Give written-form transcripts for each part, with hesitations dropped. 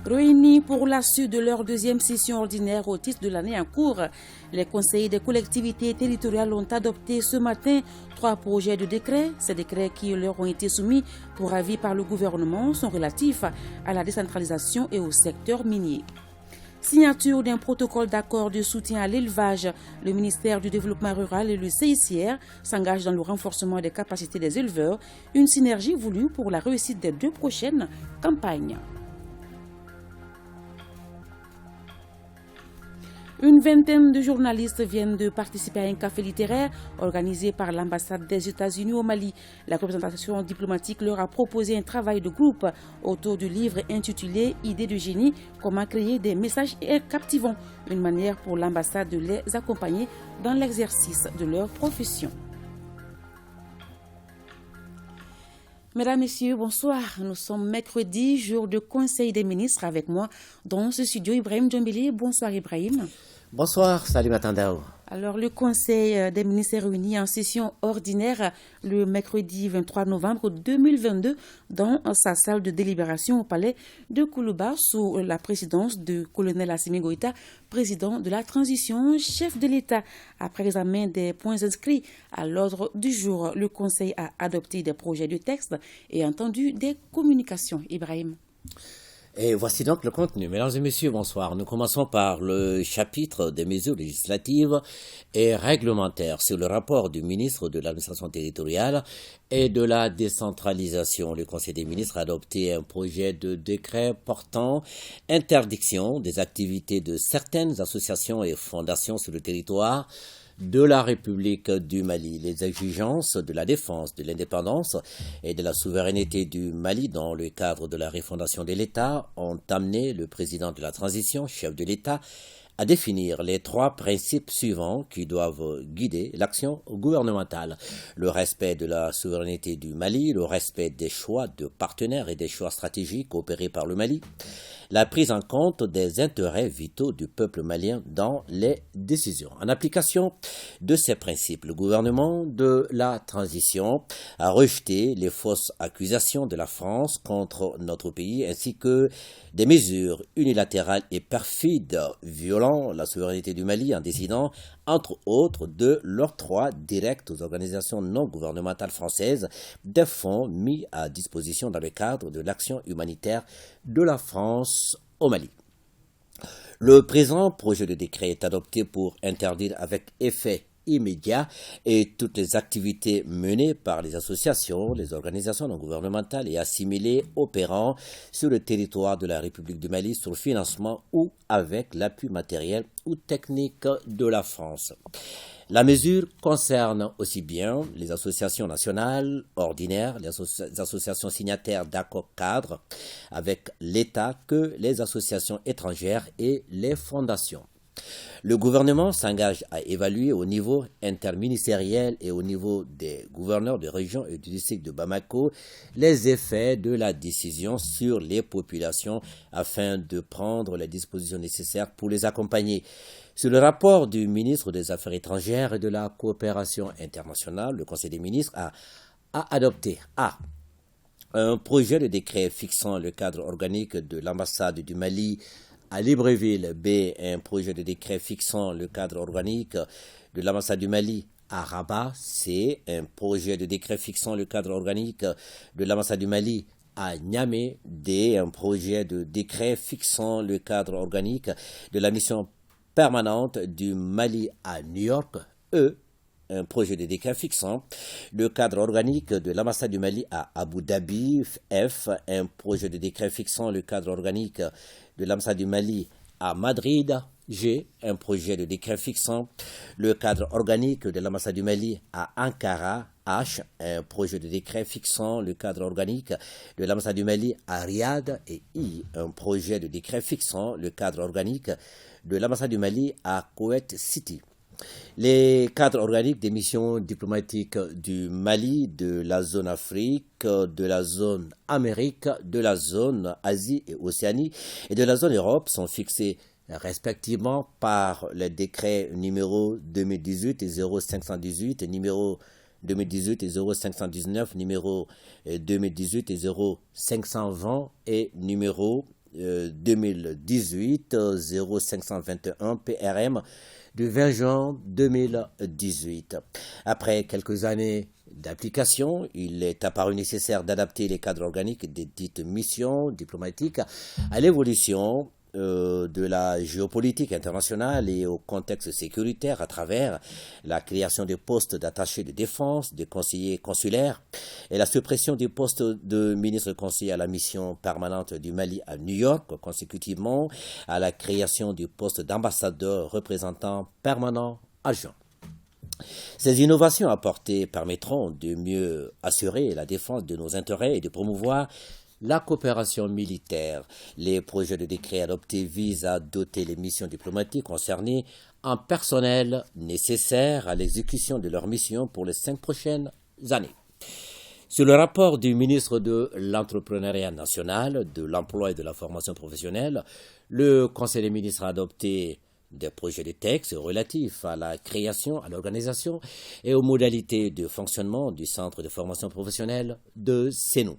Réunis pour la suite de leur deuxième session ordinaire au titre de l'année en cours, les conseillers des collectivités territoriales ont adopté ce matin 3 projets de décret. Ces décrets qui leur ont été soumis pour avis par le gouvernement sont relatifs à la décentralisation et au secteur minier. Signature d'un protocole d'accord de soutien à l'élevage, le ministère du Développement rural et le CICR s'engagent dans le renforcement des capacités des éleveurs, une synergie voulue pour la réussite des 2 prochaines campagnes. Une vingtaine de journalistes viennent de participer à un café littéraire organisé par l'ambassade des États-Unis au Mali. La représentation diplomatique leur a proposé un travail de groupe autour du livre intitulé « Idées de génie, comment créer des messages captivants », une manière pour l'ambassade de les accompagner dans l'exercice de leur profession. Mesdames, Messieurs, bonsoir. Nous sommes mercredi, jour de Conseil des ministres, avec moi dans ce studio Ibrahim Djambili. Bonsoir Ibrahim. Bonsoir, salut Matandao. Alors, le Conseil des ministres est réuni en session ordinaire le mercredi 23 novembre 2022 dans sa salle de délibération au palais de Koulouba sous la présidence de colonel Assimi Goïta, président de la transition, chef de l'État. Après l'examen des points inscrits à l'ordre du jour, le Conseil a adopté des projets de texte et entendu des communications. Ibrahim. Et voici donc le contenu. Mesdames et messieurs, bonsoir. Nous commençons par le chapitre des mesures législatives et réglementaires sur le rapport du ministre de l'administration territoriale et de la décentralisation. Le Conseil des ministres a adopté un projet de décret portant interdiction des activités de certaines associations et fondations sur le territoire de la République du Mali. Les exigences de la défense de l'indépendance et de la souveraineté du Mali dans le cadre de la refondation de l'État ont amené le président de la transition, chef de l'État, à définir les 3 principes suivants qui doivent guider l'action gouvernementale. Le respect de la souveraineté du Mali, le respect des choix de partenaires et des choix stratégiques opérés par le Mali, la prise en compte des intérêts vitaux du peuple malien dans les décisions. En application de ces principes, le gouvernement de la transition a rejeté les fausses accusations de la France contre notre pays ainsi que des mesures unilatérales et perfides violant la souveraineté du Mali en décidant, entre autres, de l'octroi direct aux organisations non gouvernementales françaises des fonds mis à disposition dans le cadre de l'action humanitaire de la France au Mali. Le présent projet de décret est adopté pour interdire avec effet immédiat et toutes les activités menées par les associations, les organisations non gouvernementales et assimilées opérant sur le territoire de la République du Mali sur le financement ou avec l'appui matériel ou technique de la France. La mesure concerne aussi bien les associations nationales ordinaires, les associations signataires d'accords cadres avec l'État que les associations étrangères et les fondations. Le gouvernement s'engage à évaluer au niveau interministériel et au niveau des gouverneurs de région et du district de Bamako les effets de la décision sur les populations afin de prendre les dispositions nécessaires pour les accompagner. Sur le rapport du ministre des Affaires étrangères et de la coopération internationale, le Conseil des ministres a adopté un projet de décret fixant le cadre organique de l'ambassade du Mali à Libreville, B, un projet de décret fixant le cadre organique de l'ambassade du Mali à Rabat, C, un projet de décret fixant le cadre organique de l'ambassade du Mali à Niamey, D, un projet de décret fixant le cadre organique de la mission permanente du Mali à New York, E, un projet de décret fixant le cadre organique de l'ambassade du Mali à Abu Dhabi, F, un projet de décret fixant le cadre organique de l'ambassade du Mali à Madrid, G, un projet de décret fixant le cadre organique de l'ambassade du Mali à Ankara, H, un projet de décret fixant le cadre organique de l'ambassade du Mali à Riyad, et I, un projet de décret fixant le cadre organique de l'ambassade du Mali à Kuwait City. Les cadres organiques des missions diplomatiques du Mali, de la zone Afrique, de la zone Amérique, de la zone Asie et Océanie et de la zone Europe sont fixés respectivement par les décrets numéro 2018 et 0518 et numéro 2018 et 0519, numéro 2018 et 0520 et numéro 2018-0521 PRM du 20 juin 2018. Après quelques années d'application, il est apparu nécessaire d'adapter les cadres organiques des dites missions diplomatiques à l'évolution de la géopolitique internationale et au contexte sécuritaire à travers la création des postes d'attachés de défense, de conseillers consulaires et la suppression du poste de ministre conseiller à la mission permanente du Mali à New York, consécutivement à la création du poste d'ambassadeur représentant permanent adjoint. Ces innovations apportées permettront de mieux assurer la défense de nos intérêts et de promouvoir la coopération militaire. Les projets de décret adoptés visent à doter les missions diplomatiques concernées en personnel nécessaire à l'exécution de leurs missions pour les 5 prochaines années. Sur le rapport du ministre de l'Entrepreneuriat national, de l'Emploi et de la formation professionnelle, le Conseil des ministres a adopté des projets de textes relatifs à la création, à l'organisation et aux modalités de fonctionnement du Centre de formation professionnelle de Sénou.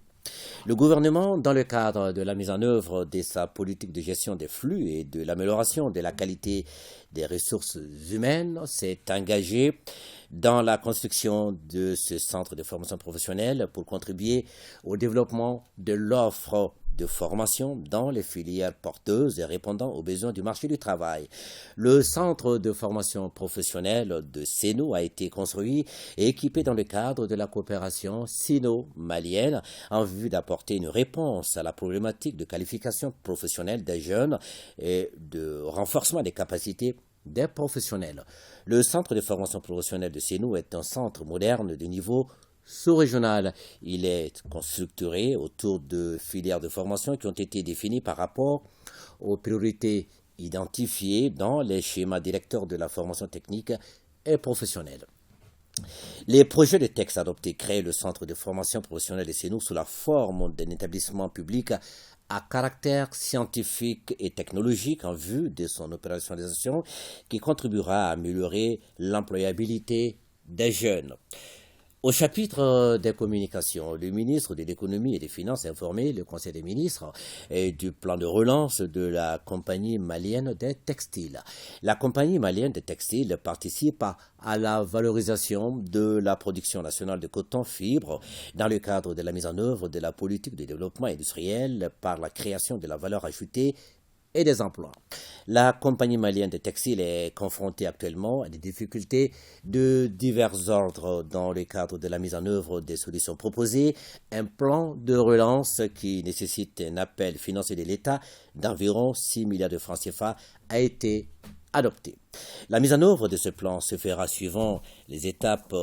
Le gouvernement, dans le cadre de la mise en œuvre de sa politique de gestion des flux et de l'amélioration de la qualité des ressources humaines, s'est engagé dans la construction de ce centre de formation professionnelle pour contribuer au développement de l'offre de formation dans les filières porteuses et répondant aux besoins du marché du travail. Le centre de formation professionnelle de Sénou a été construit et équipé dans le cadre de la coopération sino-malienne en vue d'apporter une réponse à la problématique de qualification professionnelle des jeunes et de renforcement des capacités des professionnels. Le centre de formation professionnelle de Sénou est un centre moderne de niveau sous-régional. Il est structuré autour de filières de formation qui ont été définies par rapport aux priorités identifiées dans les schémas directeurs de la formation technique et professionnelle. Les projets de texte adoptés créent le centre de formation professionnelle de Sénou sous la forme d'un établissement public à caractère scientifique et technologique en vue de son opérationnalisation qui contribuera à améliorer l'employabilité des jeunes. Au chapitre des communications, le ministre de l'Économie et des Finances a informé le Conseil des ministres du plan de relance de la compagnie malienne des textiles. La compagnie malienne des textiles participe à la valorisation de la production nationale de coton-fibre dans le cadre de la mise en œuvre de la politique de développement industriel par la création de la valeur ajoutée et des emplois. La compagnie malienne de textiles est confrontée actuellement à des difficultés de divers ordres dans le cadre de la mise en œuvre des solutions proposées. Un plan de relance qui nécessite un appel financier de l'État d'environ 6 milliards de francs CFA a été adopté. La mise en œuvre de ce plan se fera suivant les étapes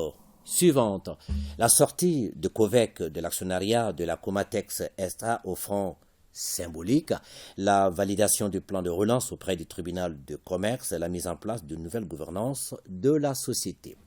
suivantes. La sortie de COVEC de l'actionnariat de la Comatex SA au franc symbolique, la validation du plan de relance auprès du tribunal de commerce et la mise en place d'une nouvelle gouvernance de la société.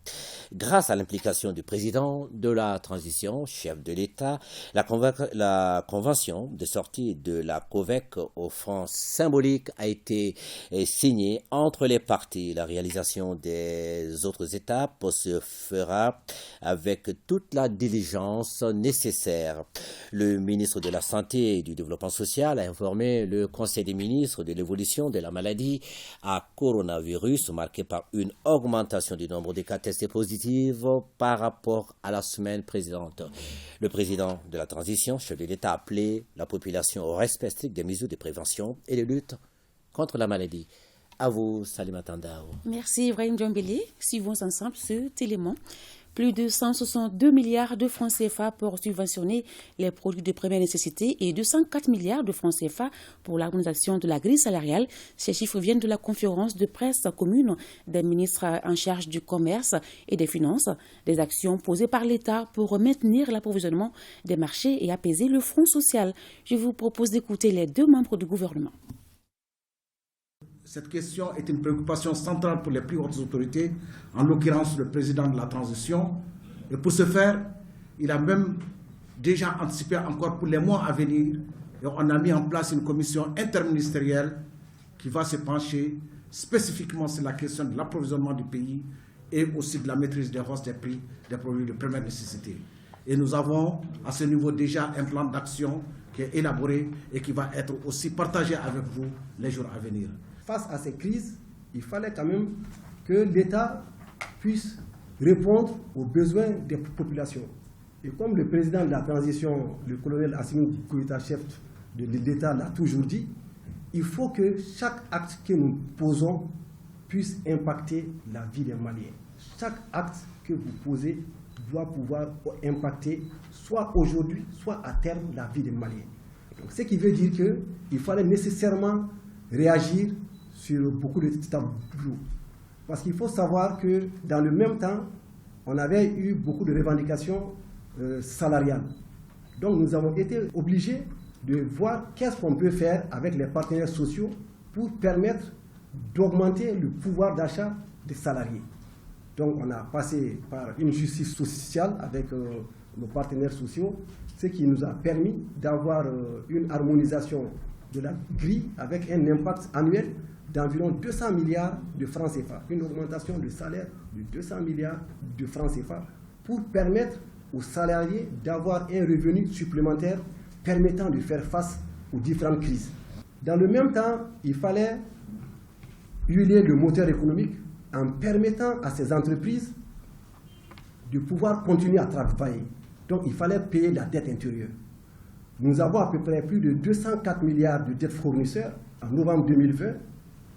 Grâce à l'implication du président de la transition, chef de l'État, la convention de sortie de la COVEC au franc symbolique a été signée entre les parties. La réalisation des autres étapes se fera avec toute la diligence nécessaire. Le ministre de la Santé et du Développement social a informé le Conseil des ministres de l'évolution de la maladie à coronavirus marquée par une augmentation du nombre de cas testés positifs par rapport à la semaine précédente. Le président de la transition, chef de l'État, a appelé la population au respect strict des mesures de prévention et de lutte contre la maladie. À vous, Salima Tandao. Merci Ibrahim Djambélé. Suivons ensemble cet élément. Plus de 162 milliards de francs CFA pour subventionner les produits de première nécessité et 204 milliards de francs CFA pour l'harmonisation de la grille salariale. Ces chiffres viennent de la conférence de presse commune des ministres en charge du commerce et des finances. Des actions posées par l'État pour maintenir l'approvisionnement des marchés et apaiser le front social. Je vous propose d'écouter les deux membres du gouvernement. Cette question est une préoccupation centrale pour les plus hautes autorités, en l'occurrence le président de la transition. Et pour ce faire, il a même déjà anticipé encore pour les mois à venir. Et on a mis en place une commission interministérielle qui va se pencher spécifiquement sur la question de l'approvisionnement du pays et aussi de la maîtrise des hausses des prix des produits de première nécessité. Et nous avons à ce niveau déjà un plan d'action qui est élaboré et qui va être aussi partagé avec vous les jours à venir. Face à ces crises, il fallait quand même que l'État puisse répondre aux besoins des populations. Et comme le président de la transition, le colonel Assimi Goïta, chef de l'État, l'a toujours dit, il faut que chaque acte que nous posons puisse impacter la vie des Maliens. Chaque acte que vous posez doit pouvoir impacter soit aujourd'hui, soit à terme la vie des Maliens. Donc, ce qui veut dire qu'il fallait nécessairement réagir sur beaucoup de tableaux. Parce qu'il faut savoir que dans le même temps, on avait eu beaucoup de revendications salariales. Donc nous avons été obligés de voir qu'est-ce qu'on peut faire avec les partenaires sociaux pour permettre d'augmenter le pouvoir d'achat des salariés. Donc on a passé par une justice sociale avec nos partenaires sociaux, ce qui nous a permis d'avoir une harmonisation de la grille avec un impact annuel d'environ 200 milliards de francs CFA, une augmentation de salaire de 200 milliards de francs CFA pour permettre aux salariés d'avoir un revenu supplémentaire permettant de faire face aux différentes crises. Dans le même temps, il fallait huiler le moteur économique en permettant à ces entreprises de pouvoir continuer à travailler. Donc il fallait payer la dette intérieure. Nous avons à peu près plus de 204 milliards de dettes fournisseurs en novembre 2020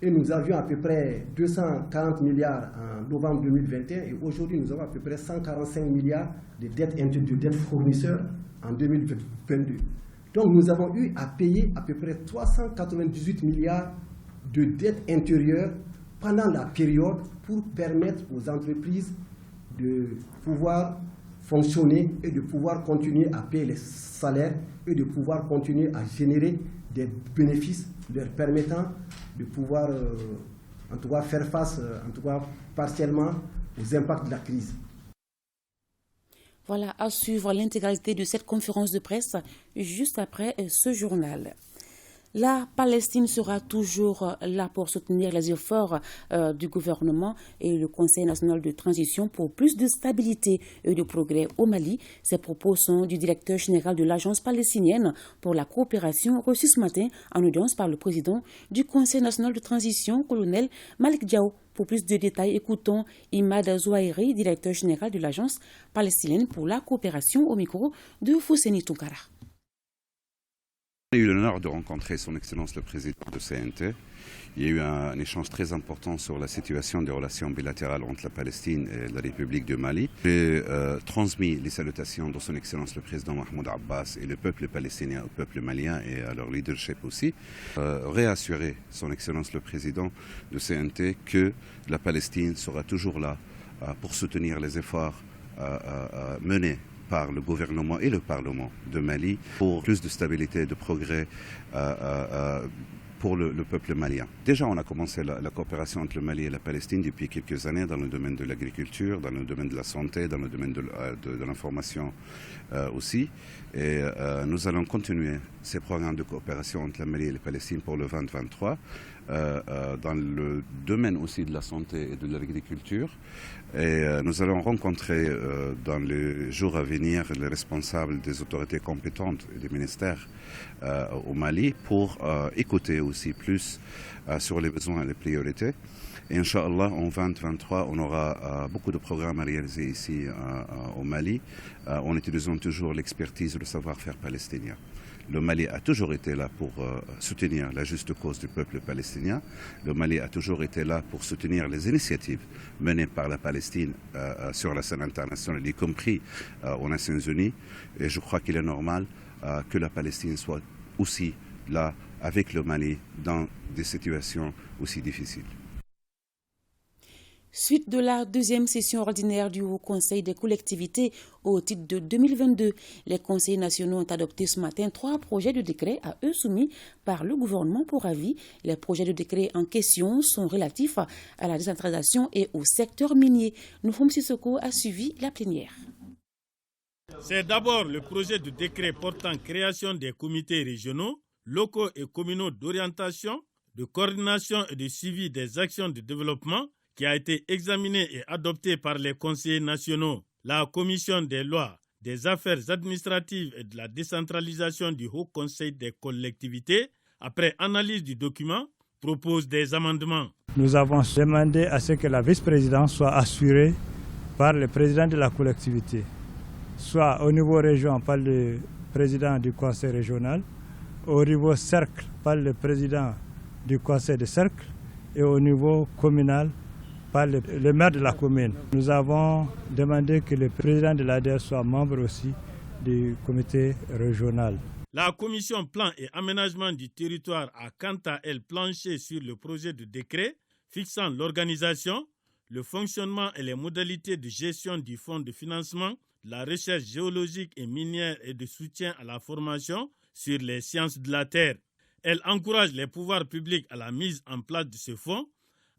et nous avions à peu près 240 milliards en novembre 2021 et aujourd'hui nous avons à peu près 145 milliards de dettes fournisseurs en 2022. Donc nous avons eu à payer à peu près 398 milliards de dettes intérieures pendant la période pour permettre aux entreprises de pouvoir fonctionner et de pouvoir continuer à payer les salaires et de pouvoir continuer à générer des bénéfices leur permettant de pouvoir en tout cas faire face, en tout cas partiellement, aux impacts de la crise. Voilà, à suivre l'intégralité de cette conférence de presse juste après ce journal. La Palestine sera toujours là pour soutenir les efforts du gouvernement et le Conseil national de transition pour plus de stabilité et de progrès au Mali. Ces propos sont du directeur général de l'Agence palestinienne pour la coopération reçu ce matin en audience par le président du Conseil national de transition, colonel Malik Diaw. Pour plus de détails, écoutons Imad Zouahiri, directeur général de l'Agence palestinienne pour la coopération au micro de Fousseni Tounkara. J'ai eu l'honneur de rencontrer son Excellence le Président de CNT. Il y a eu un échange très important sur la situation des relations bilatérales entre la Palestine et la République du Mali. J'ai transmis les salutations de son Excellence le Président Mahmoud Abbas et le peuple palestinien au peuple malien et à leur leadership aussi. Réassurer son Excellence le Président de CNT que la Palestine sera toujours là pour soutenir les efforts menés par le gouvernement et le Parlement de Mali pour plus de stabilité et de progrès pour le peuple malien. Déjà, on a commencé la coopération entre le Mali et la Palestine depuis quelques années dans le domaine de l'agriculture, dans le domaine de la santé, dans le domaine de l'information aussi. Et nous allons continuer ces programmes de coopération entre le Mali et la Palestine pour le 2023. Dans le domaine aussi de la santé et de l'agriculture. Et nous allons rencontrer dans les jours à venir les responsables des autorités compétentes et des ministères au Mali pour écouter aussi plus sur les besoins et les priorités. Et Inch'Allah, en 2023, on aura beaucoup de programmes à réaliser ici au Mali en utilisant toujours l'expertise et le savoir-faire palestinien. Le Mali a toujours été là pour soutenir la juste cause du peuple palestinien. Le Mali a toujours été là pour soutenir les initiatives menées par la Palestine sur la scène internationale, y compris aux Nations Unies. Et je crois qu'il est normal que la Palestine soit aussi là avec le Mali dans des situations aussi difficiles. Suite de la deuxième session ordinaire du Haut Conseil des collectivités au titre de 2022, les conseillers nationaux ont adopté ce matin 3 projets de décret à eux soumis par le gouvernement pour avis. Les projets de décret en question sont relatifs à la décentralisation et au secteur minier. Noufoum Sissoko a suivi la plénière. C'est d'abord le projet de décret portant création des comités régionaux, locaux et communaux d'orientation, de coordination et de suivi des actions de développement qui a été examiné et adopté par les conseillers nationaux. La commission des lois, des affaires administratives et de la décentralisation du Haut Conseil des collectivités, après analyse du document, propose des amendements. Nous avons demandé à ce que la vice-présidence soit assurée par le président de la collectivité, soit au niveau région par le président du conseil régional, au niveau cercle par le président du conseil de cercle et au niveau communal par le maire de la commune. Nous avons demandé que le président de l'ADER soit membre aussi du comité régional. La commission plan et aménagement du territoire a quant à elle planché sur le projet de décret fixant l'organisation, le fonctionnement et les modalités de gestion du fonds de financement, de la recherche géologique et minière et de soutien à la formation sur les sciences de la terre. Elle encourage les pouvoirs publics à la mise en place de ce fonds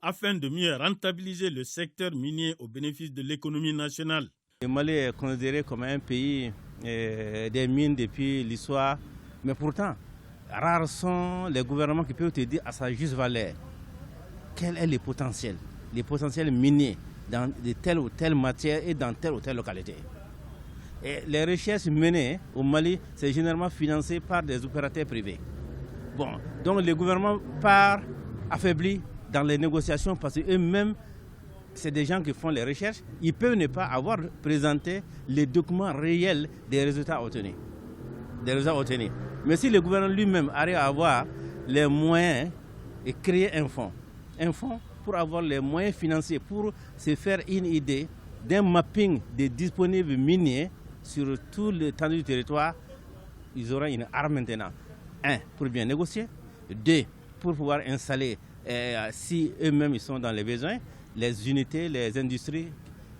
afin de mieux rentabiliser le secteur minier au bénéfice de l'économie nationale. Le Mali est considéré comme un pays des mines depuis l'histoire, mais pourtant, rares sont les gouvernements qui peuvent te dire à sa juste valeur quel est le potentiel minier dans de telle ou telle matière et dans telle ou telle localité. Et les recherches menées au Mali, c'est généralement financé par des opérateurs privés. Donc le gouvernement part affaibli dans les négociations parce qu'eux-mêmes, c'est des gens qui font les recherches, ils peuvent ne pas avoir présenté les documents réels des résultats obtenus. Mais si le gouvernement lui-même arrive à avoir les moyens et créer un fonds pour avoir les moyens financiers, pour se faire une idée d'un mapping des disponibles miniers sur tout l'étendue du territoire, ils auront une arme maintenant. 1, pour bien négocier. 2, pour pouvoir installer, si eux-mêmes ils sont dans les besoins, les unités, les industries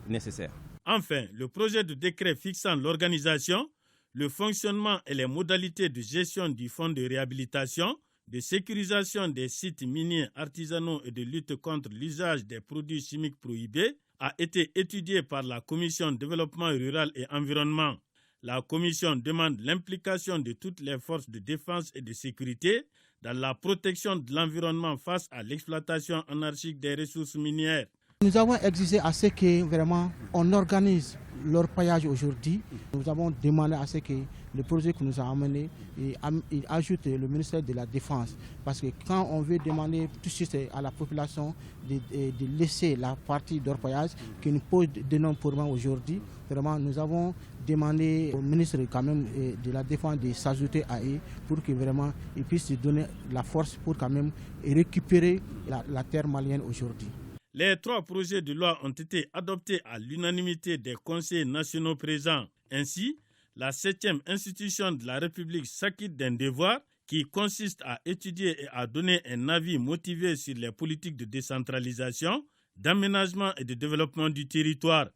nécessaires. Enfin, le projet de décret fixant l'organisation, le fonctionnement et les modalités de gestion du fonds de réhabilitation, de sécurisation des sites miniers artisanaux et de lutte contre l'usage des produits chimiques prohibés a été étudié par la Commission développement rural et environnement. La Commission demande l'implication de toutes les forces de défense et de sécurité dans la protection de l'environnement face à l'exploitation anarchique des ressources minières. Nous avons exigé à ce que vraiment on organise l'orpaillage aujourd'hui. Nous avons demandé à ce que le projet que nous a amené il ajoute le ministère de la Défense. Parce que quand on veut demander tout de suite à la population de laisser la partie d'orpaillage qui nous pose d'énormes problèmes aujourd'hui, vraiment nous avons demandé au ministre quand même de la Défense de s'ajouter à eux pour que vraiment il puisse donner la force pour quand même récupérer la terre malienne aujourd'hui. Les 3 projets de loi ont été adoptés à l'unanimité des conseillers nationaux présents. Ainsi, la 7e institution de la République s'acquitte d'un devoir qui consiste à étudier et à donner un avis motivé sur les politiques de décentralisation, d'aménagement et de développement du territoire.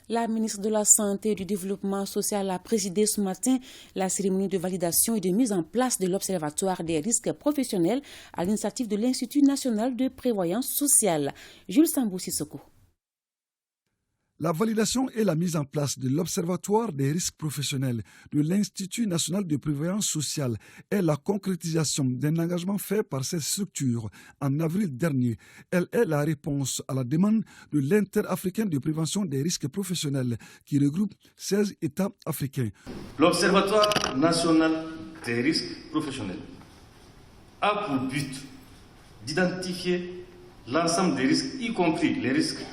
La ministre de la Santé et du Développement social a présidé ce matin la cérémonie de validation et de mise en place de l'Observatoire des risques professionnels à l'initiative de l'Institut national de prévoyance sociale. Jules Sambou-Sissoko. La validation et la mise en place de l'Observatoire des risques professionnels de l'Institut national de prévoyance sociale est la concrétisation d'un engagement fait par cette structure en avril dernier. Elle est la réponse à la demande de l'Interafricain de prévention des risques professionnels qui regroupe 16 États africains. L'Observatoire national des risques professionnels a pour but d'identifier l'ensemble des risques, y compris les risques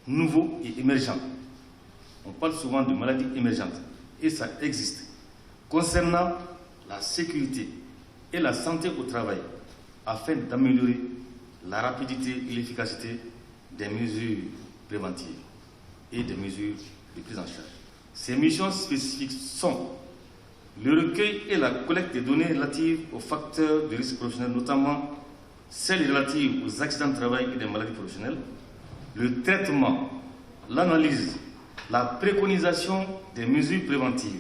nouveaux et émergents. On parle souvent de maladies émergentes et ça existe. Concernant la sécurité et la santé au travail, afin d'améliorer la rapidité et l'efficacité des mesures préventives et des mesures de prise en charge. Ces missions spécifiques sont le recueil et la collecte des données relatives aux facteurs de risque professionnel, notamment celles relatives aux accidents de travail et des maladies professionnelles, le traitement, l'analyse, la préconisation des mesures préventives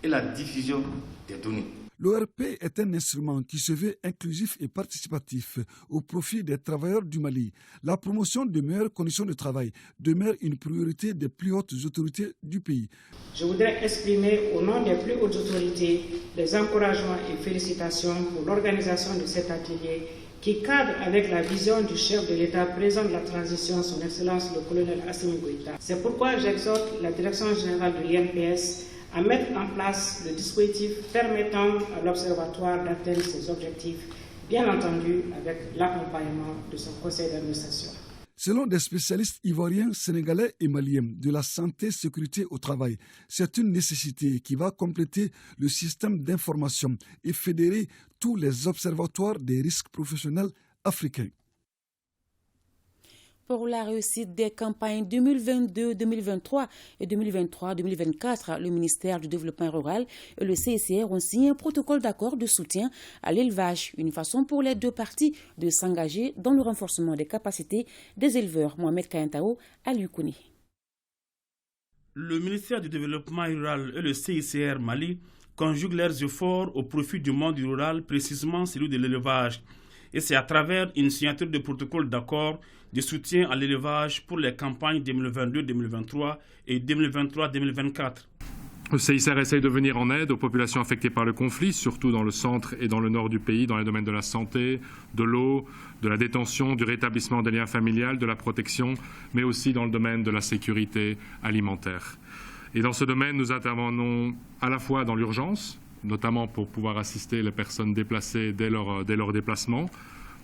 et la diffusion des données. L'ORP est un instrument qui se veut inclusif et participatif au profit des travailleurs du Mali. La promotion de meilleures conditions de travail demeure une priorité des plus hautes autorités du pays. Je voudrais exprimer au nom des plus hautes autorités les encouragements et félicitations pour l'organisation de cet atelier qui cadre avec la vision du chef de l'État président de la transition, son Excellence le colonel Assimi Goïta. C'est pourquoi j'exhorte la Direction générale de l'INPS à mettre en place le dispositif permettant à l'Observatoire d'atteindre ses objectifs, bien entendu avec l'accompagnement de son conseil d'administration. Selon des spécialistes ivoiriens, sénégalais et maliens de la santé-sécurité au travail, c'est une nécessité qui va compléter le système d'information et fédérer tous les observatoires des risques professionnels africains. Pour la réussite des campagnes 2022-2023 et 2023-2024, le ministère du Développement rural et le CICR ont signé un protocole d'accord de soutien à l'élevage, une façon pour les deux parties de s'engager dans le renforcement des capacités des éleveurs. Mohamed Kayantao à Lukouni. Le ministère du Développement rural et le CICR Mali conjuguent leurs efforts au profit du monde rural, précisément celui de l'élevage. Et c'est à travers une signature de protocole d'accord de soutien à l'élevage pour les campagnes 2022-2023 et 2023-2024. Le CICR essaye de venir en aide aux populations affectées par le conflit, surtout dans le centre et dans le nord du pays, dans les domaines de la santé, de l'eau, de la détention, du rétablissement des liens familiaux, de la protection, mais aussi dans le domaine de la sécurité alimentaire. Et dans ce domaine, nous intervenons à la fois dans l'urgence, notamment pour pouvoir assister les personnes déplacées dès leur déplacement.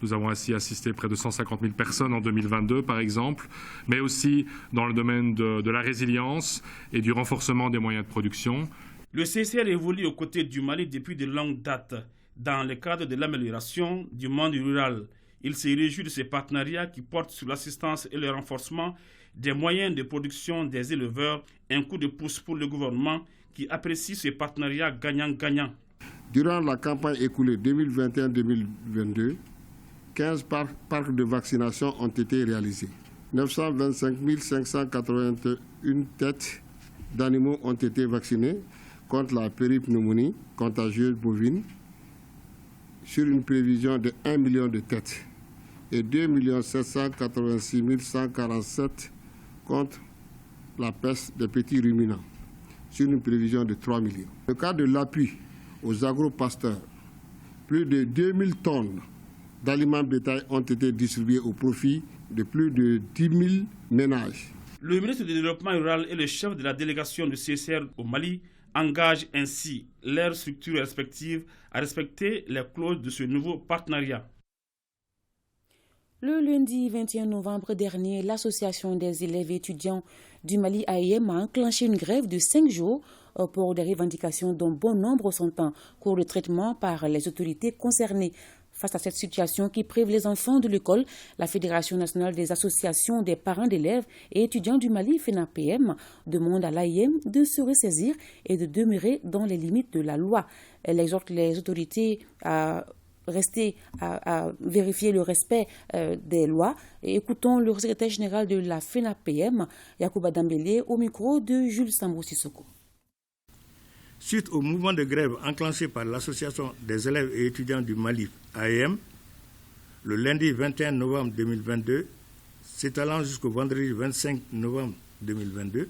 Nous avons ainsi assisté près de 150 000 personnes en 2022, par exemple, mais aussi dans le domaine de la résilience et du renforcement des moyens de production. Le CICR évolue aux côtés du Mali depuis de longues dates, dans le cadre de l'amélioration du monde rural. Il se réjouit de ces partenariats qui portent sur l'assistance et le renforcement des moyens de production des éleveurs, un coup de pouce pour le gouvernement qui apprécie ces partenariats gagnant-gagnant. Durant la campagne écoulée 2021-2022, 15 parcs de vaccination ont été réalisés. 925 581 têtes d'animaux ont été vaccinées contre la péripneumonie contagieuse bovine sur une prévision de 1 million de têtes et 2 786 147 contre la peste des petits ruminants sur une prévision de 3 millions. Dans le cadre de l'appui aux agro-pasteurs, plus de 2000 tonnes d'aliments bétail ont été distribués au profit de plus de 10 000 ménages. Le ministre du Développement rural et le chef de la délégation du CICR au Mali engagent ainsi leurs structures respectives à respecter les clauses de ce nouveau partenariat. Le lundi 21 novembre dernier, l'Association des élèves et étudiants du Mali AEM a enclenché une grève de 5 jours pour des revendications dont bon nombre sont en cours de traitement par les autorités concernées. Face à cette situation qui prive les enfants de l'école, la Fédération nationale des associations des parents d'élèves et étudiants du Mali, FENAPM, demande à l'AEM de se ressaisir et de demeurer dans les limites de la loi. Elle exhorte les autorités à vérifier le respect des lois. Et écoutons le secrétaire général de la FENAPM, Yacouba Dambélé, au micro de Jules Sambou Sissoko. Suite au mouvement de grève enclenché par l'Association des élèves et étudiants du Mali, AEM, le lundi 21 novembre 2022, s'étalant jusqu'au vendredi 25 novembre 2022,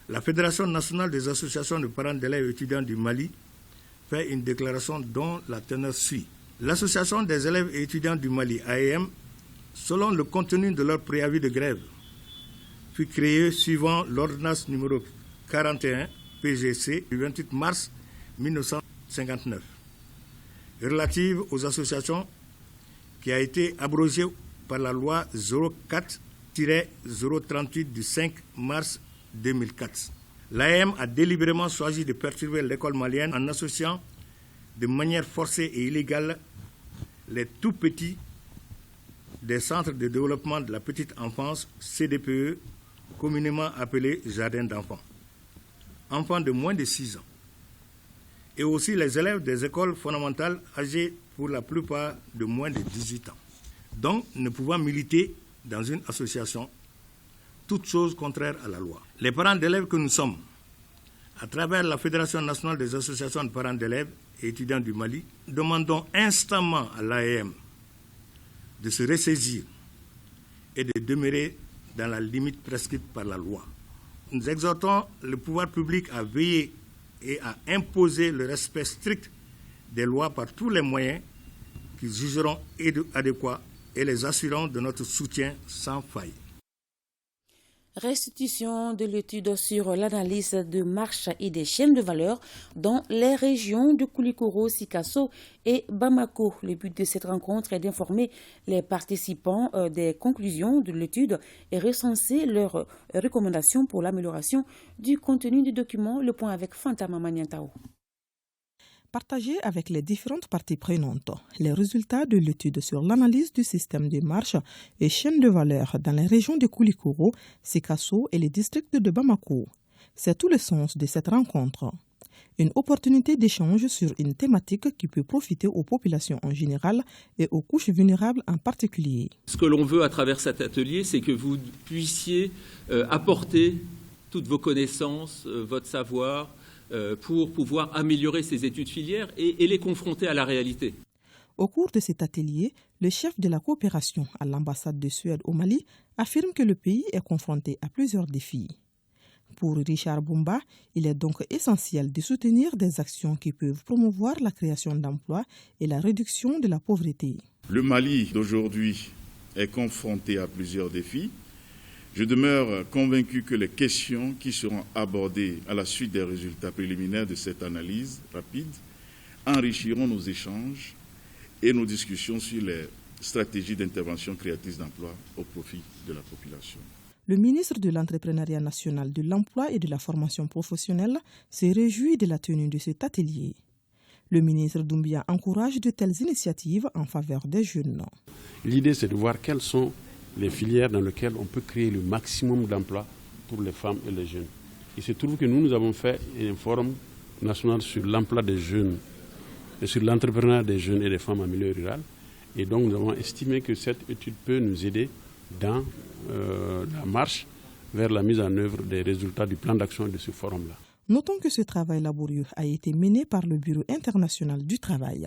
la Fédération nationale des associations de parents d'élèves et étudiants du Mali fait une déclaration dont la teneur suit. L'Association des élèves et étudiants du Mali, AEM, selon le contenu de leur préavis de grève, fut créée suivant l'ordonnance numéro 41 PGC du 28 mars 1959, relative aux associations, qui a été abrogée par la loi 04-038 du 5 mars 2004. L'AEM a délibérément choisi de perturber l'école malienne en associant de manière forcée et illégale les tout petits des centres de développement de la petite enfance, CDPE, communément appelés jardins d'enfants, enfants de moins de 6 ans, et aussi les élèves des écoles fondamentales âgés pour la plupart de moins de 18 ans, donc ne pouvant militer dans une association, toute chose contraire à la loi. Les parents d'élèves que nous sommes, à travers la Fédération nationale des associations de parents d'élèves et étudiants du Mali, demandons instamment à l'AEM de se ressaisir et de demeurer dans la limite prescrite par la loi. Nous exhortons le pouvoir public à veiller et à imposer le respect strict des lois par tous les moyens, qu'ils jugeront adéquats et les assurant de notre soutien sans faille. Restitution de l'étude sur l'analyse de marche et des chaînes de valeur dans les régions de Koulikoro, Sikasso et Bamako. Le but de cette rencontre est d'informer les participants des conclusions de l'étude et recenser leurs recommandations pour l'amélioration du contenu du document. Le point avec Fantama Maniantao. Partager avec les différentes parties prenantes les résultats de l'étude sur l'analyse du système de marche et chaînes de valeur dans les régions de Koulikoro, Sikasso et les districts de Bamako. C'est tout le sens de cette rencontre. Une opportunité d'échange sur une thématique qui peut profiter aux populations en général et aux couches vulnérables en particulier. Ce que l'on veut à travers cet atelier, c'est que vous puissiez apporter toutes vos connaissances, votre savoir, pour pouvoir améliorer ces études filières et les confronter à la réalité. Au cours de cet atelier, le chef de la coopération à l'ambassade de Suède au Mali affirme que le pays est confronté à plusieurs défis. Pour Richard Bumba, il est donc essentiel de soutenir des actions qui peuvent promouvoir la création d'emplois et la réduction de la pauvreté. Le Mali d'aujourd'hui est confronté à plusieurs défis. Je demeure convaincu que les questions qui seront abordées à la suite des résultats préliminaires de cette analyse rapide enrichiront nos échanges et nos discussions sur les stratégies d'intervention créatrice d'emplois au profit de la population. Le ministre de l'Entrepreneuriat national, de l'Emploi et de la formation professionnelle se réjouit de la tenue de cet atelier. Le ministre Doumbia encourage de telles initiatives en faveur des jeunes. L'idée, c'est de voir quelles sont les filières dans lesquelles on peut créer le maximum d'emplois pour les femmes et les jeunes. Il se trouve que nous avons fait un forum national sur l'emploi des jeunes et sur l'entrepreneuriat des jeunes et des femmes en milieu rural. Et donc nous avons estimé que cette étude peut nous aider dans la marche vers la mise en œuvre des résultats du plan d'action de ce forum-là. Notons que ce travail laborieux a été mené par le Bureau international du travail.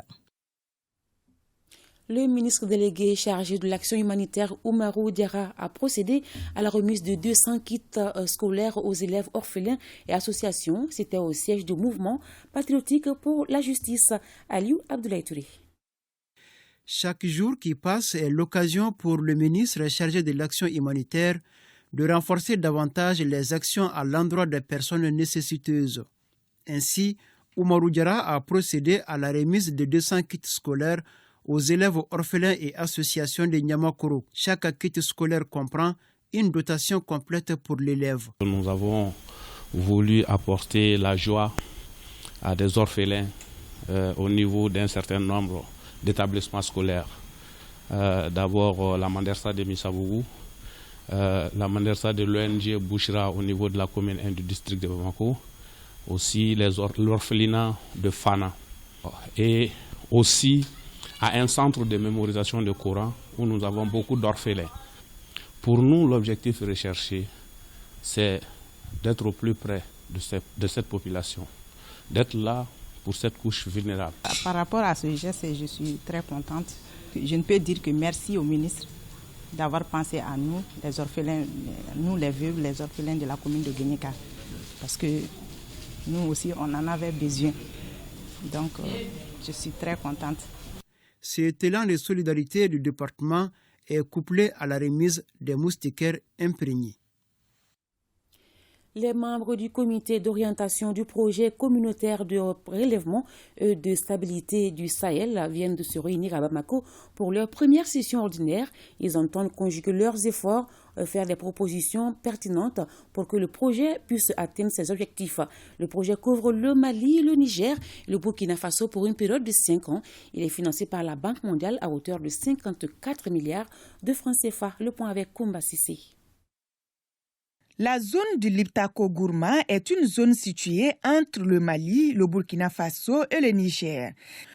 Le ministre délégué chargé de l'action humanitaire Oumarou Diarra a procédé à la remise de 200 kits scolaires aux élèves orphelins et associations. C'était au siège du mouvement patriotique pour la justice. Aliou Abdoulaye Touré. Chaque jour qui passe est l'occasion pour le ministre chargé de l'action humanitaire de renforcer davantage les actions à l'endroit des personnes nécessiteuses. Ainsi, Oumarou Diarra a procédé à la remise de 200 kits scolaires aux élèves orphelins et associations de Niamakoro. Chaque kit scolaire comprend une dotation complète pour l'élève. Nous avons voulu apporter la joie à des orphelins au niveau d'un certain nombre d'établissements scolaires. D'abord la Mandersa de Missabougou, la Mandersa de l'ONG Bouchra au niveau de la commune 1 du district de Bamako, aussi l'orphelinat de Fana et aussi à un centre de mémorisation de Coran où nous avons beaucoup d'orphelins. Pour nous, l'objectif recherché, c'est d'être au plus près de cette population, d'être là pour cette couche vulnérable. Par rapport à ce geste, je suis très contente. Je ne peux dire que merci au ministre d'avoir pensé à nous, les orphelins, nous les veuves, les orphelins de la commune de Guénéka, parce que nous aussi, on en avait besoin. Donc, je suis très contente. Cet élan de solidarité du département est couplé à la remise des moustiquaires imprégnés. Les membres du comité d'orientation du projet communautaire de relèvement et de stabilité du Sahel viennent de se réunir à Bamako pour leur première session ordinaire. Ils entendent conjuguer leurs efforts, faire des propositions pertinentes pour que le projet puisse atteindre ses objectifs. Le projet couvre le Mali, le Niger et le Burkina Faso pour une période de 5 ans. Il est financé par la Banque mondiale à hauteur de 54 milliards de francs CFA. Le point avec Koumba Sissé. La zone du Liptako-Gourma est une zone située entre le Mali, le Burkina Faso et le Niger.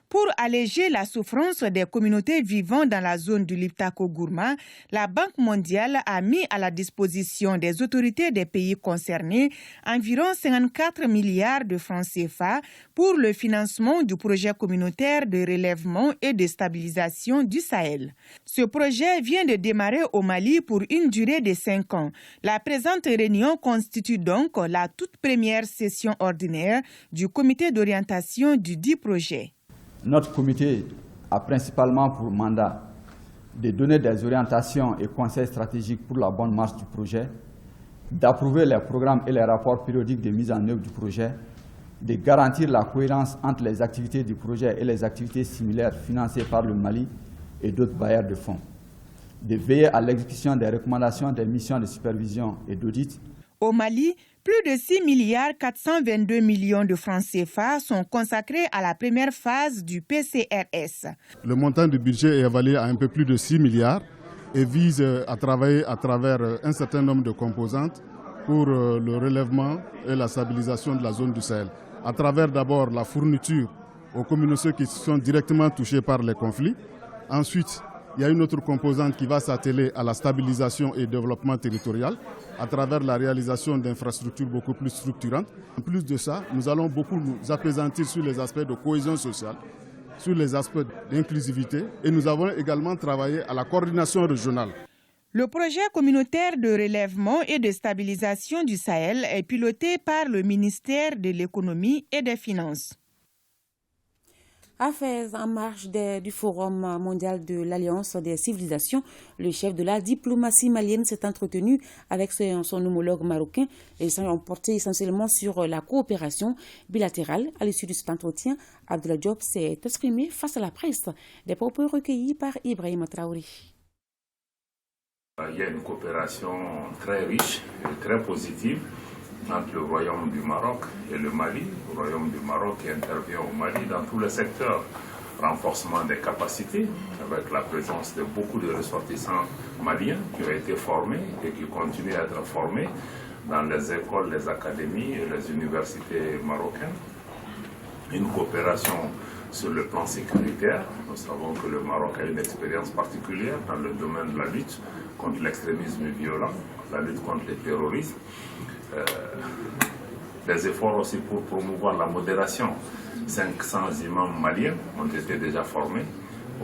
Pour alléger la souffrance des communautés vivant dans la zone du Liptako-Gourma, la Banque mondiale a mis à la disposition des autorités des pays concernés environ 54 milliards de francs CFA pour le financement du projet communautaire de relèvement et de stabilisation du Sahel. Ce projet vient de démarrer au Mali pour une durée de 5 ans. La présente réunion constitue donc la toute première session ordinaire du comité d'orientation du dit projet. Notre comité a principalement pour mandat de donner des orientations et conseils stratégiques pour la bonne marche du projet, d'approuver les programmes et les rapports périodiques de mise en œuvre du projet, de garantir la cohérence entre les activités du projet et les activités similaires financées par le Mali et d'autres bailleurs de fonds, de veiller à l'exécution des recommandations des missions de supervision et d'audit. Au Mali, plus de 6 milliards 422 millions de francs CFA sont consacrés à la première phase du PCRS. Le montant du budget est évalué à un peu plus de 6 milliards et vise à travailler à travers un certain nombre de composantes pour le relèvement et la stabilisation de la zone du Sahel. À travers d'abord la fourniture aux communautés qui sont directement touchées par les conflits. Ensuite, il y a une autre composante qui va s'atteler à la stabilisation et développement territorial à travers la réalisation d'infrastructures beaucoup plus structurantes. En plus de ça, nous allons beaucoup nous apaisantir sur les aspects de cohésion sociale, sur les aspects d'inclusivité et nous avons également travaillé à la coordination régionale. Le projet communautaire de relèvement et de stabilisation du Sahel est piloté par le ministère de l'Économie et des Finances. Affaires en marge du Forum mondial de l'Alliance des civilisations, le chef de la diplomatie malienne s'est entretenu avec son homologue marocain et ils ont porté essentiellement sur la coopération bilatérale. À l'issue de cet entretien, Abdoulaye Diop s'est exprimé face à la presse, des propos recueillis par Ibrahim Traoré. Il y a une coopération très riche et très positive entre le Royaume du Maroc et le Mali. Le Royaume du Maroc qui intervient au Mali dans tous les secteurs. Renforcement des capacités avec la présence de beaucoup de ressortissants maliens qui ont été formés et qui continuent à être formés dans les écoles, les académies et les universités marocaines. Une coopération sur le plan sécuritaire. Nous savons que le Maroc a une expérience particulière dans le domaine de la lutte contre l'extrémisme violent, la lutte contre le terrorisme. Des efforts aussi pour promouvoir la modération. 500 imams maliens ont été déjà formés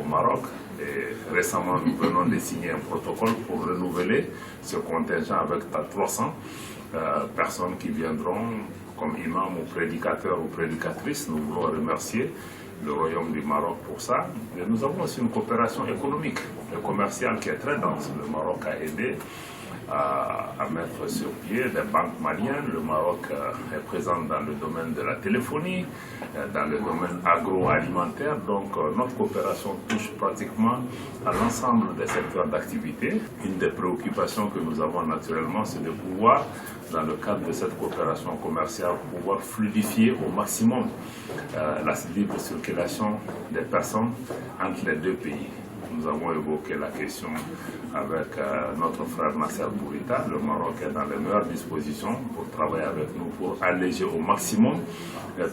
au Maroc et récemment nous venons de signer un protocole pour renouveler ce contingent avec 300 personnes qui viendront comme imams ou prédicateurs ou prédicatrices. Nous voulons remercier le Royaume du Maroc pour ça. Et nous avons aussi une coopération économique et commerciale qui est très dense. Le Maroc a aidé à mettre sur pied des banques maliennes. Le Maroc est présent dans le domaine de la téléphonie, dans le domaine agroalimentaire. Donc notre coopération touche pratiquement à l'ensemble des secteurs d'activité. Une des préoccupations que nous avons naturellement, c'est de pouvoir, dans le cadre de cette coopération commerciale, pouvoir fluidifier au maximum la libre circulation des personnes entre les deux pays. Nous avons évoqué la question avec notre frère Nasser Bourita. Le Maroc est dans les meilleures dispositions pour travailler avec nous, pour alléger au maximum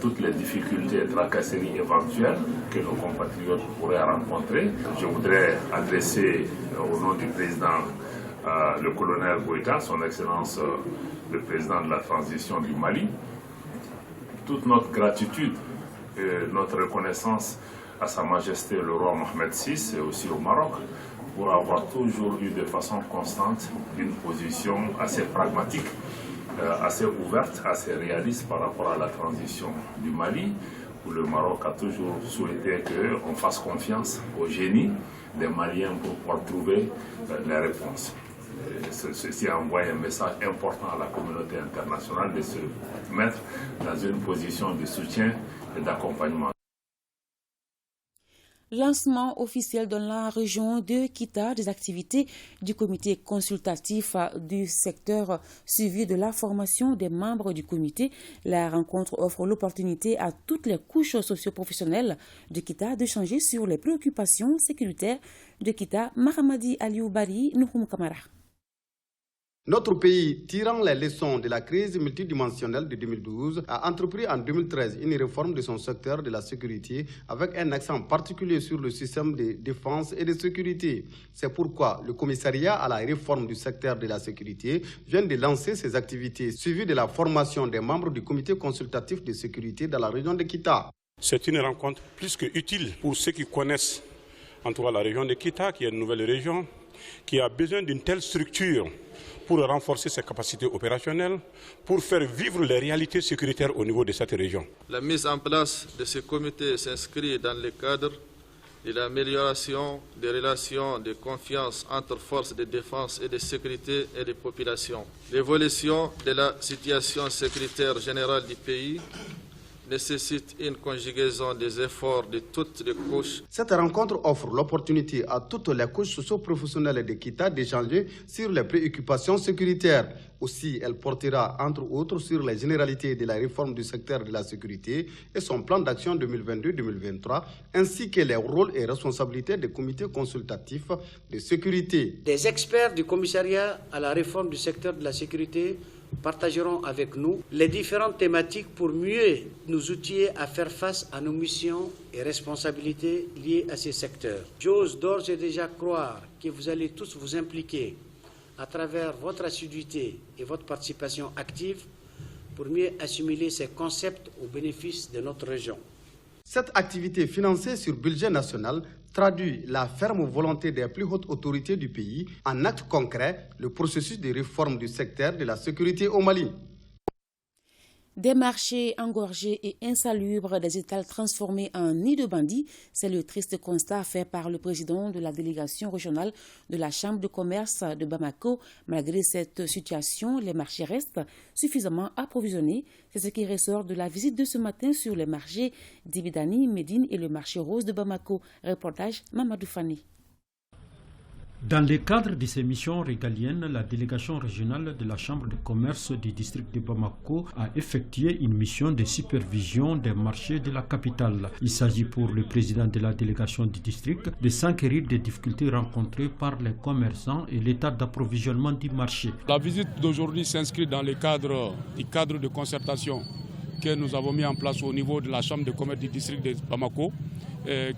toutes les difficultés et tracasseries éventuelles que nos compatriotes pourraient rencontrer. Je voudrais adresser au nom du président le colonel Bourita, son Excellence le président de la transition du Mali, toute notre gratitude et notre reconnaissance à Sa Majesté le roi Mohamed VI et aussi au Maroc pour avoir toujours eu de façon constante une position assez pragmatique, assez ouverte, assez réaliste par rapport à la transition du Mali, où le Maroc a toujours souhaité qu'on fasse confiance au génie des Maliens pour pouvoir trouver les réponses. Ceci envoie un message important à la communauté internationale de se mettre dans une position de soutien et d'accompagnement. Lancement officiel dans la région de Kita des activités du comité consultatif du secteur suivi de la formation des membres du comité. La rencontre offre l'opportunité à toutes les couches socio-professionnelles de Kita de changer sur les préoccupations sécuritaires de Kita. Mahamadi Aliou Bari, Nouhoum Kamara. Notre pays, tirant les leçons de la crise multidimensionnelle de 2012, a entrepris en 2013 une réforme de son secteur de la sécurité avec un accent particulier sur le système de défense et de sécurité. C'est pourquoi le commissariat à la réforme du secteur de la sécurité vient de lancer ses activités suivies de la formation des membres du comité consultatif de sécurité dans la région de Kita. C'est une rencontre plus que utile pour ceux qui connaissent en tout cas la région de Kita, qui est une nouvelle région, qui a besoin d'une telle structure pour renforcer ses capacités opérationnelles, pour faire vivre les réalités sécuritaires au niveau de cette région. La mise en place de ce comité s'inscrit dans le cadre de l'amélioration des relations de confiance entre forces de défense et de sécurité et des populations. L'évolution de la situation sécuritaire générale du pays nécessite une conjugaison des efforts de toutes les couches. Cette rencontre offre l'opportunité à toutes les couches socio-professionnelles de Kita d'échanger sur les préoccupations sécuritaires. Aussi, elle portera entre autres sur les généralités de la réforme du secteur de la sécurité et son plan d'action 2022-2023, ainsi que les rôles et responsabilités des comités consultatifs de sécurité. Des experts du commissariat à la réforme du secteur de la sécurité partageront avec nous les différentes thématiques pour mieux nous outiller à faire face à nos missions et responsabilités liées à ces secteurs. J'ose d'ores et déjà croire que vous allez tous vous impliquer à travers votre assiduité et votre participation active pour mieux assimiler ces concepts au bénéfice de notre région. Cette activité financée sur budget national traduit la ferme volonté des plus hautes autorités du pays en actes concrets, le processus de réforme du secteur de la sécurité au Mali. Des marchés engorgés et insalubres, des étals transformés en nids de bandits, c'est le triste constat fait par le président de la délégation régionale de la Chambre de commerce de Bamako. Malgré cette situation, les marchés restent suffisamment approvisionnés. C'est ce qui ressort de la visite de ce matin sur les marchés d'Ibidani, Médine et le marché rose de Bamako. Reportage Mamadou Fani. Dans le cadre de ces missions régaliennes, la délégation régionale de la Chambre de commerce du district de Bamako a effectué une mission de supervision des marchés de la capitale. Il s'agit pour le président de la délégation du district de s'enquérir des difficultés rencontrées par les commerçants et l'état d'approvisionnement du marché. La visite d'aujourd'hui s'inscrit dans le cadre de concertation que nous avons mis en place au niveau de la Chambre de commerce du district de Bamako,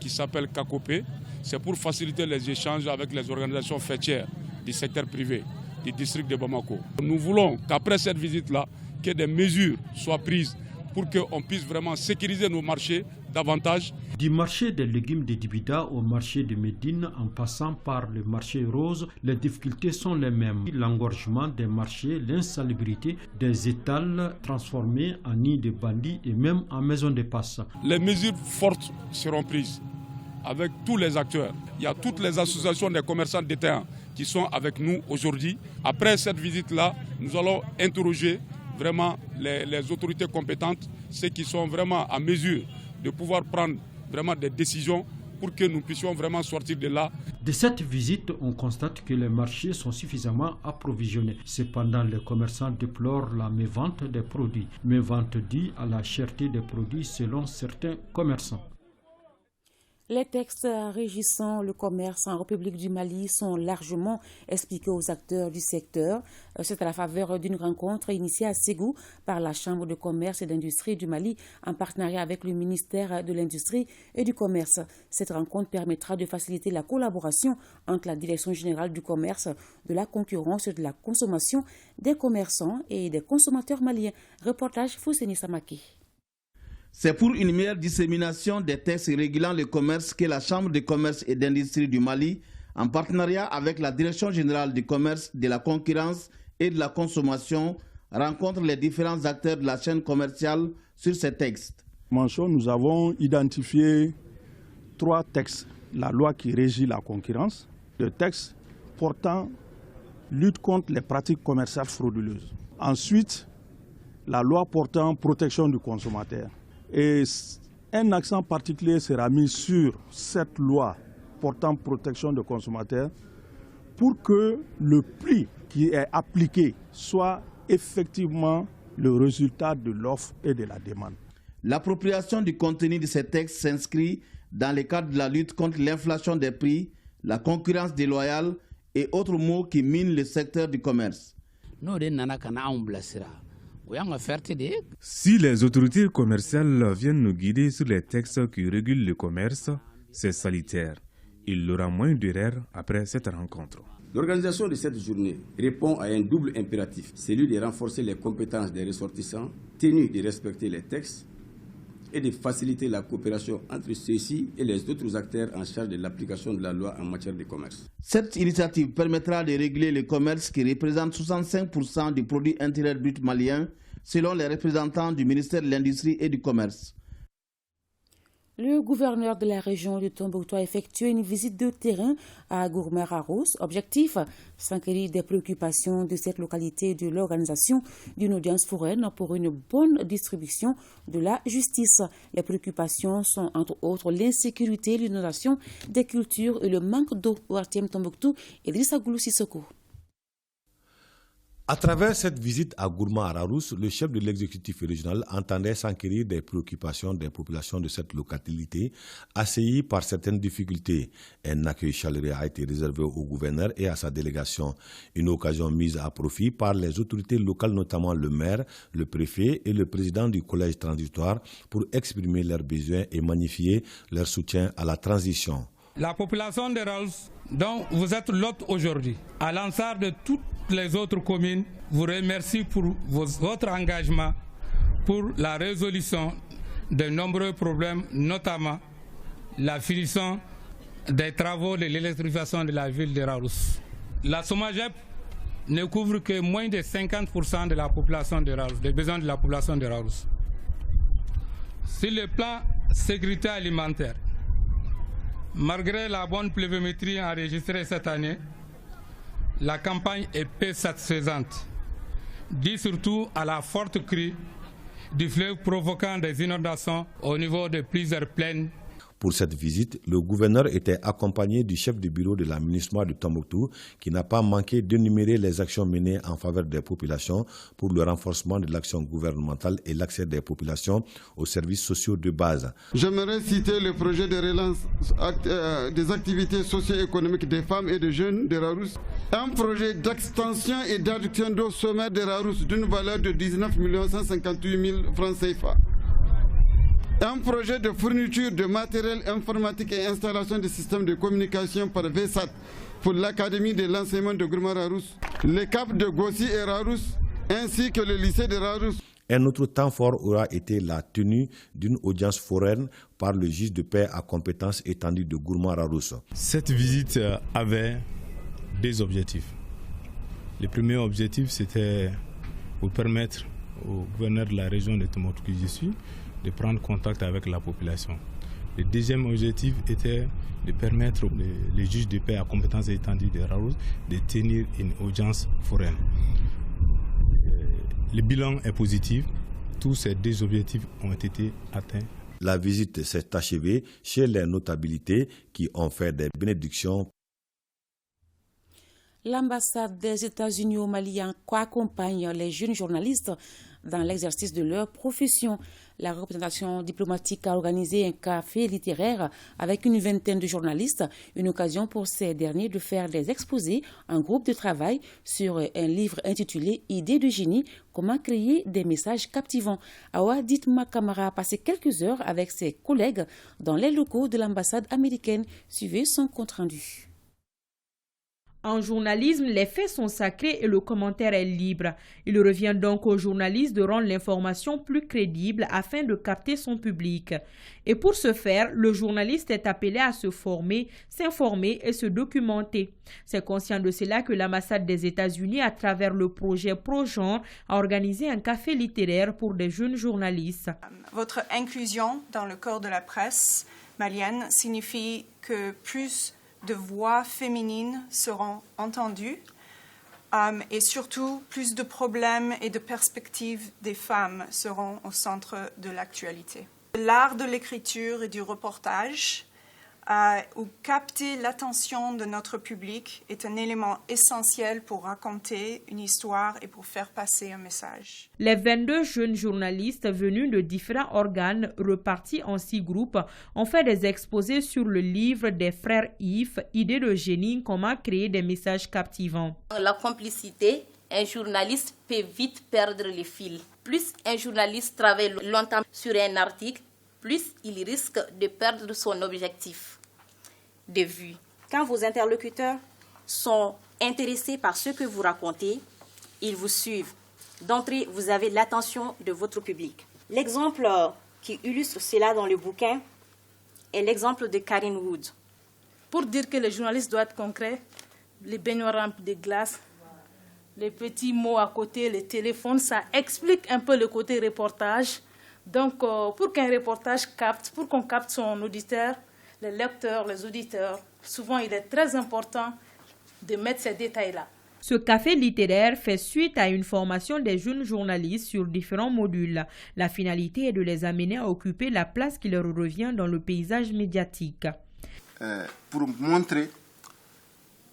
qui s'appelle CACOPE. C'est pour faciliter les échanges avec les organisations fêtières du secteur privé du district de Bamako. Nous voulons qu'après cette visite-là, que des mesures soient prises pour qu'on puisse vraiment sécuriser nos marchés davantage. Du marché des légumes de Dibida au marché de Médine, en passant par le marché rose, les difficultés sont les mêmes. L'engorgement des marchés, l'insalubrité des étals transformés en nids de bandits et même en maisons de passe. Les mesures fortes seront prises avec tous les acteurs. Il y a toutes les associations des commerçants détaillants qui sont avec nous aujourd'hui. Après cette visite-là, nous allons interroger vraiment les autorités compétentes, ceux qui sont vraiment à mesure de pouvoir prendre vraiment des décisions pour que nous puissions vraiment sortir de là. De cette visite, on constate que les marchés sont suffisamment approvisionnés. Cependant, les commerçants déplorent la mévente des produits. Mévente due à la cherté des produits selon certains commerçants. Les textes régissant le commerce en République du Mali sont largement expliqués aux acteurs du secteur. C'est à la faveur d'une rencontre initiée à Ségou par la Chambre de commerce et d'industrie du Mali en partenariat avec le ministère de l'Industrie et du Commerce. Cette rencontre permettra de faciliter la collaboration entre la Direction générale du commerce, de la concurrence et de la consommation des commerçants et des consommateurs maliens. Reportage Fousseni Samaki. C'est pour une meilleure dissémination des textes régulant le commerce que la Chambre de commerce et d'industrie du Mali, en partenariat avec la Direction générale du commerce, de la concurrence et de la consommation, rencontre les différents acteurs de la chaîne commerciale sur ces textes. Nous avons identifié 3 textes. La loi qui régit la concurrence, le texte portant lutte contre les pratiques commerciales frauduleuses. Ensuite, la loi portant protection du consommateur. Et un accent particulier sera mis sur cette loi portant protection des consommateurs pour que le prix qui est appliqué soit effectivement le résultat de l'offre et de la demande. L'appropriation du contenu de ces textes s'inscrit dans le cadre de la lutte contre l'inflation des prix, la concurrence déloyale et autres maux qui minent le secteur du commerce. Si les autorités commerciales viennent nous guider sur les textes qui régulent le commerce, c'est salutaire. Il y aura moins d'erreurs après cette rencontre. L'organisation de cette journée répond à un double impératif, celui de renforcer les compétences des ressortissants, tenus de respecter les textes, et de faciliter la coopération entre ceux-ci et les autres acteurs en charge de l'application de la loi en matière de commerce. Cette initiative permettra de réguler le commerce qui représente 65% du produit intérieur brut malien, selon les représentants du ministère de l'Industrie et du Commerce. Le gouverneur de la région de Tombouctou a effectué une visite de terrain à Gourmère-Arous. Objectif, s'enquérir des préoccupations de cette localité et de l'organisation d'une audience foraine pour une bonne distribution de la justice. Les préoccupations sont entre autres l'insécurité, l'inondation des cultures et le manque d'eau. Au RTM Tombouctou, Idrissa Goulou Sissoko. À travers cette visite à Gourmère-Arous, le chef de l'exécutif régional entendait s'enquérir des préoccupations des populations de cette localité, assaillies par certaines difficultés. Un accueil chaleureux a été réservé au gouverneur et à sa délégation. Une occasion mise à profit par les autorités locales, notamment le maire, le préfet et le président du collège transitoire, pour exprimer leurs besoins et magnifier leur soutien à la transition. La population de Raous, dont vous êtes l'hôte aujourd'hui, à l'instar de toutes les autres communes, vous remercie pour votre engagement pour la résolution de nombreux problèmes, notamment la finition des travaux de l'électrification de la ville de Raous. La SOMAGEP ne couvre que moins de 50% de la population de Raous, des besoins de la population de Raous. Sur le plan sécurité alimentaire, malgré la bonne pluviométrie enregistrée cette année, la campagne est peu satisfaisante, due surtout à la forte crue du fleuve provoquant des inondations au niveau de plusieurs plaines. Pour cette visite, le gouverneur était accompagné du chef du bureau de l'aménagement de Tombouctou, qui n'a pas manqué d'énumérer les actions menées en faveur des populations pour le renforcement de l'action gouvernementale et l'accès des populations aux services sociaux de base. J'aimerais citer le projet de relance des activités socio-économiques des femmes et des jeunes de Raous, un projet d'extension et d'adduction d'eau sommaire de Raous d'une valeur de 19 158 000 francs CFA. Un projet de fourniture de matériel informatique et installation de systèmes de communication par VSAT pour l'Académie de l'enseignement de Gourmère-Arous, les CAP de Gossi et Raous, ainsi que le lycée de Raous. Un autre temps fort aura été la tenue d'une audience foraine par le juge de paix à compétence étendue de Gourmère-Arous. Cette visite avait deux objectifs. Le premier objectif, c'était pour permettre au gouverneur de la région de Tombouctou que je suis de prendre contact avec la population. Le deuxième objectif était de permettre les juges de paix à compétence étendue de Raous de tenir une audience foraine. Le bilan est positif. Tous ces deux objectifs ont été atteints. La visite s'est achevée chez les notabilités qui ont fait des bénédictions. L'ambassade des États-Unis au Mali accompagne les jeunes journalistes dans l'exercice de leur profession. La représentation diplomatique a organisé un café littéraire avec une vingtaine de journalistes, une occasion pour ces derniers de faire des exposés en groupe de travail sur un livre intitulé « Idées de génie, comment créer des messages captivants ». Awa Ditma Kamara a passé quelques heures avec ses collègues dans les locaux de l'ambassade américaine. Suivez son compte-rendu. En journalisme, les faits sont sacrés et le commentaire est libre. Il revient donc aux journalistes de rendre l'information plus crédible afin de capter son public. Et pour ce faire, le journaliste est appelé à se former, s'informer et se documenter. C'est conscient de cela que l'ambassade des États-Unis, à travers le projet ProGenre, a organisé un café littéraire pour des jeunes journalistes. Votre inclusion dans le corps de la presse malienne signifie que plus de voix féminines seront entendues et surtout plus de problèmes et de perspectives des femmes seront au centre de l'actualité. L'art de l'écriture et du reportage où capter l'attention de notre public est un élément essentiel pour raconter une histoire et pour faire passer un message. Les 22 jeunes journalistes venus de différents organes repartis en 6 groupes ont fait des exposés sur le livre des frères Yves, Idées de génie, comment créer des messages captivants. La complicité, un journaliste peut vite perdre le fil. Plus un journaliste travaille longtemps sur un article, plus il risque de perdre son objectif de vue. Quand vos interlocuteurs sont intéressés par ce que vous racontez, ils vous suivent. D'entrée, vous avez l'attention de votre public. L'exemple qui illustre cela dans le bouquin est l'exemple de Karine Wood. Pour dire que le journaliste doit être concret, les baignoires remplies de glace, les petits mots à côté, les téléphones, ça explique un peu le côté reportage. Donc, pour qu'un reportage pour qu'on capte son auditeur, les lecteurs, les auditeurs, souvent il est très important de mettre ces détails-là. Ce café littéraire fait suite à une formation des jeunes journalistes sur différents modules. La finalité est de les amener à occuper la place qui leur revient dans le paysage médiatique. Pour montrer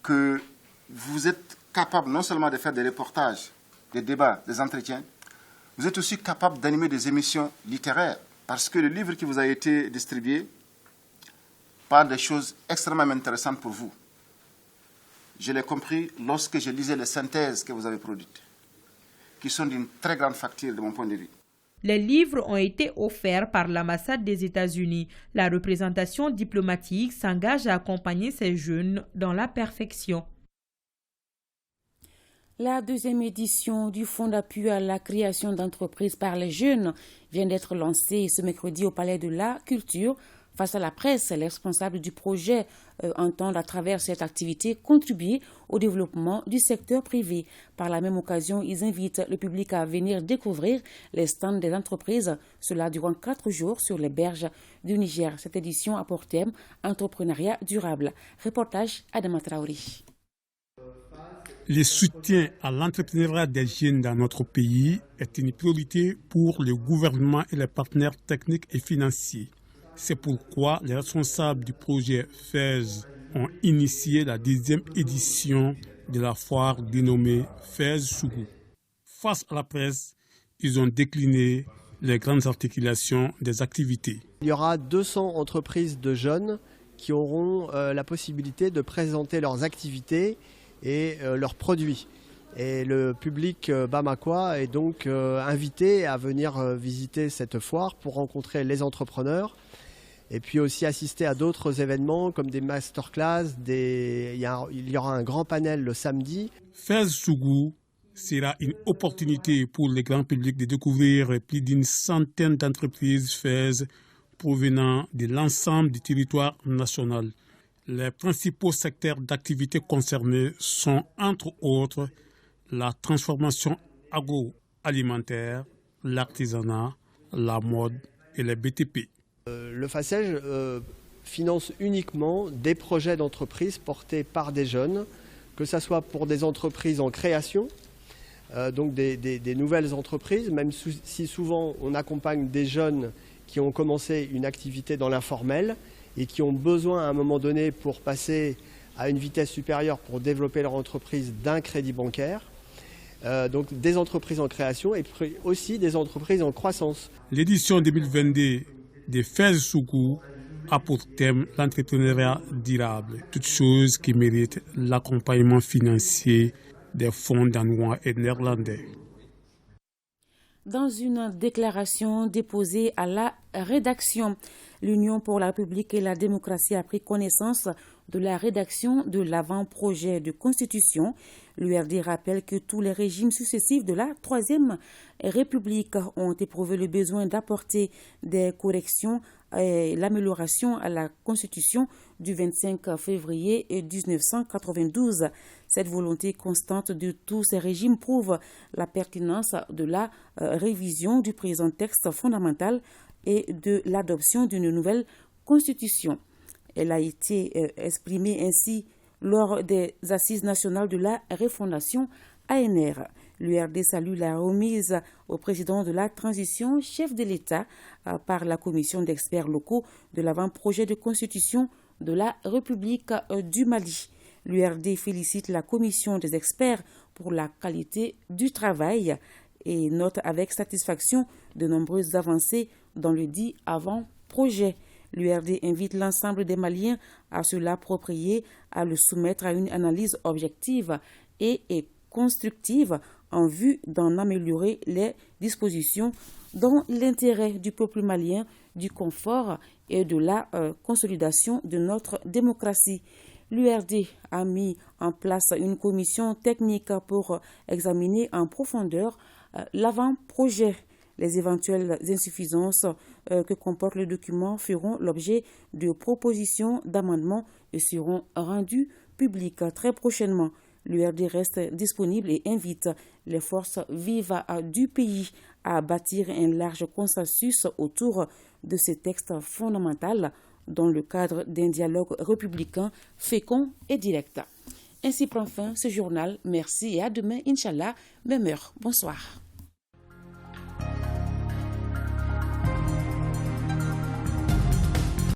que vous êtes capable non seulement de faire des reportages, des débats, des entretiens, vous êtes aussi capable d'animer des émissions littéraires. Parce que le livre qui vous a été distribué parle des choses extrêmement intéressantes pour vous. Je l'ai compris lorsque je lisais les synthèses que vous avez produites, qui sont d'une très grande facture de mon point de vue. Les livres ont été offerts par l'ambassade des États-Unis. La représentation diplomatique s'engage à accompagner ces jeunes dans la perfection. La deuxième édition du Fonds d'appui à la création d'entreprises par les jeunes vient d'être lancée ce mercredi au Palais de la Culture. Face à la presse, les responsables du projet entendent à travers cette activité contribuer au développement du secteur privé. Par la même occasion, ils invitent le public à venir découvrir les stands des entreprises, cela durant 4 jours sur les berges du Niger. Cette édition a pour thème entrepreneuriat durable. Reportage Adama Traori. Le soutien à l'entrepreneuriat des jeunes dans notre pays est une priorité pour le gouvernement et les partenaires techniques et financiers. C'est pourquoi les responsables du projet FAISE ont initié la 10e édition de la foire dénommée FAISE Sougou. Face à la presse, ils ont décliné les grandes articulations des activités. Il y aura 200 entreprises de jeunes qui auront la possibilité de présenter leurs activités et leurs produits. Et le public bamakois est donc invité à venir visiter cette foire pour rencontrer les entrepreneurs et puis aussi assister à d'autres événements comme des masterclass. Il y aura un grand panel le samedi. FAISE Sougou sera une opportunité pour le grand public de découvrir plus d'une centaine d'entreprises FAISE provenant de l'ensemble du territoire national. Les principaux secteurs d'activité concernés sont, entre autres, la transformation agroalimentaire, l'artisanat, la mode et les BTP. Le FACEJ finance uniquement des projets d'entreprise portés par des jeunes, que ce soit pour des entreprises en création, donc des nouvelles entreprises, même si souvent on accompagne des jeunes qui ont commencé une activité dans l'informel et qui ont besoin à un moment donné pour passer à une vitesse supérieure pour développer leur entreprise d'un crédit bancaire. Donc des entreprises en création et aussi des entreprises en croissance. L'édition 2022 de FAISE Sougou a pour thème l'entrepreneuriat durable, toute chose qui mérite l'accompagnement financier des fonds danois et néerlandais. Dans une déclaration déposée à la rédaction, l'Union pour la République et la démocratie a pris connaissance de la rédaction de l'avant-projet de constitution. L'URD rappelle que tous les régimes successifs de la Troisième République ont éprouvé le besoin d'apporter des corrections et l'amélioration à la Constitution du 25 février 1992. Cette volonté constante de tous ces régimes prouve la pertinence de la révision du présent texte fondamental et de l'adoption d'une nouvelle Constitution. Elle a été exprimée ainsi lors des Assises nationales de la refondation ANR. L'URD salue la remise au président de la transition, chef de l'État, par la commission d'experts locaux de l'avant-projet de constitution de la République du Mali. L'URD félicite la commission des experts pour la qualité du travail et note avec satisfaction de nombreuses avancées dans le dit avant-projet. L'URD invite l'ensemble des Maliens à se l'approprier, à le soumettre à une analyse objective et constructive en vue d'en améliorer les dispositions dans l'intérêt du peuple malien, du confort et de la consolidation de notre démocratie. L'URD a mis en place une commission technique pour examiner en profondeur l'avant-projet. Les éventuelles insuffisances que comporte le document feront l'objet de propositions d'amendements et seront rendues publiques très prochainement. L'URD reste disponible et invite les forces vives du pays à bâtir un large consensus autour de ces textes fondamentaux dans le cadre d'un dialogue républicain fécond et direct. Ainsi prend fin ce journal. Merci et à demain, Inch'Allah, même heure. Bonsoir.